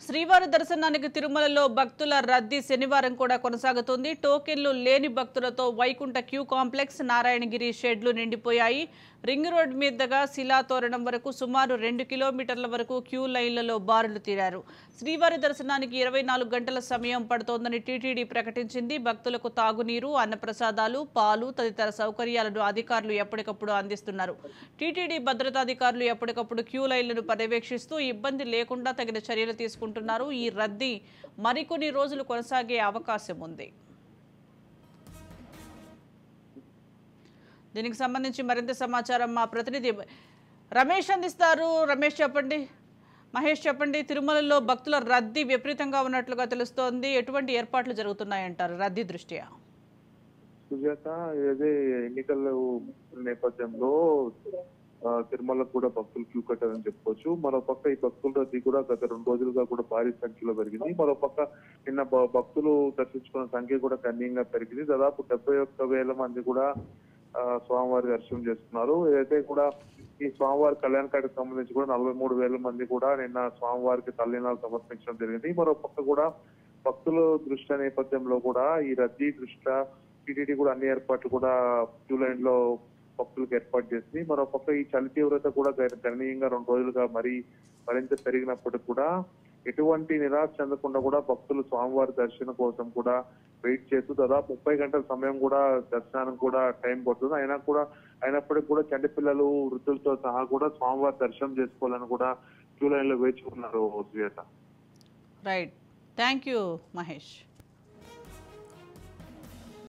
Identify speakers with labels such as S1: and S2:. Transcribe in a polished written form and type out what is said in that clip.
S1: శ్రీవారి దర్శనానికి తిరుమలలో భక్తుల రద్దీ శనివారం కూడా కొనసాగుతుంది. టోకెన్లు లేని భక్తులతో వైకుంఠ క్యూ కాంప్లెక్స్, నారాయణగిరి షెడ్లు నిండిపోయాయి. రింగ్ రోడ్ మీదుగా శిలాతోరణం వరకు సుమారు 2 కిలోమీటర్ల వరకు క్యూ లైన్లలో బారులు తీరారు. శ్రీవారి దర్శనానికి 24 గంటల సమయం పడుతోందని టీటీడీ ప్రకటించింది. భక్తులకు తాగునీరు, అన్నప్రసాదాలు, పాలు తదితర సౌకర్యాలను అధికారులు ఎప్పటికప్పుడు అందిస్తున్నారు. టీటీడీ భద్రతాధికారులు ఎప్పటికప్పుడు క్యూ లైన్లను పర్యవేక్షిస్తూ ఇబ్బంది లేకుండా తగిన చర్యలు తీసుకుంటున్నారు. ఈ రద్దీ మరికొన్ని రోజులు కొనసాగే అవకాశం ఉంది. దీనికి సంబంధించి మరింత సమాచారం మా ప్రతినిధి రమేష్ అందిస్తారు. రమేష్ చెప్పండి. మహేష్ చెప్పండి. తిరుమలలో భక్తుల రద్దీ విపరీతంగా ఉన్నట్లుగా తెలుస్తోంది. ఎటువంటి ఏర్పాట్లు జరుగుతున్నాయంటారు రద్దీ దృష్ట్యా?
S2: సుజాత, ఇదే ఎన్నికల నేపథ్యంలో తిరుమలకు కూడా భక్తులు క్యూ కట్టారని చెప్పుకోవచ్చు. మరోపక్క ఈ భక్తుల రద్దీ కూడా గత 2 రోజులుగా కూడా భారీ సంఖ్యలో పెరిగింది. మరోపక్క నిన్న భక్తులు దర్శించుకున్న సంఖ్య కూడా గణనీయంగా పెరిగింది. దాదాపు 71,000 మంది కూడా స్వామివారి దర్శనం చేస్తున్నారు. ఏదైతే కూడా ఈ స్వామివారి కళ్యాణకాడికి సంబంధించి కూడా 43,000 మంది కూడా నిన్న స్వామివారికి తల్లినాలు సమర్పించడం జరిగింది. మరోపక్క కూడా భక్తుల దృష్టి నేపథ్యంలో కూడా ఈ రద్దీ దృష్ట్యా టీటీడీ కూడా అన్ని ఏర్పాట్లు కూడా క్యూ లైన్ లో భక్తులకు ఏర్పాటు చేసింది. మరోపక్క ఈ చలి తీవ్రత కూడా గణనీయంగా 2 రోజులుగా మరింత పెరిగినప్పటికీ కూడా ఎటువంటి నిరాశ చెందకుండా కూడా భక్తులు స్వామివారి దర్శనం కోసం కూడా వెయిట్ చేస్తూ దాదాపు 30 గంటల సమయం కూడా దర్శనానికి కూడా టైం పడుతుంది. అయినప్పటికీ కూడా చంటి పిల్లలు, వృద్ధులతో సహా కూడా స్వామివారి దర్శనం చేసుకోవాలని కూడా క్యూ లైన్ లో వేచి ఉన్నారు.
S1: Right, thank you Mahesh.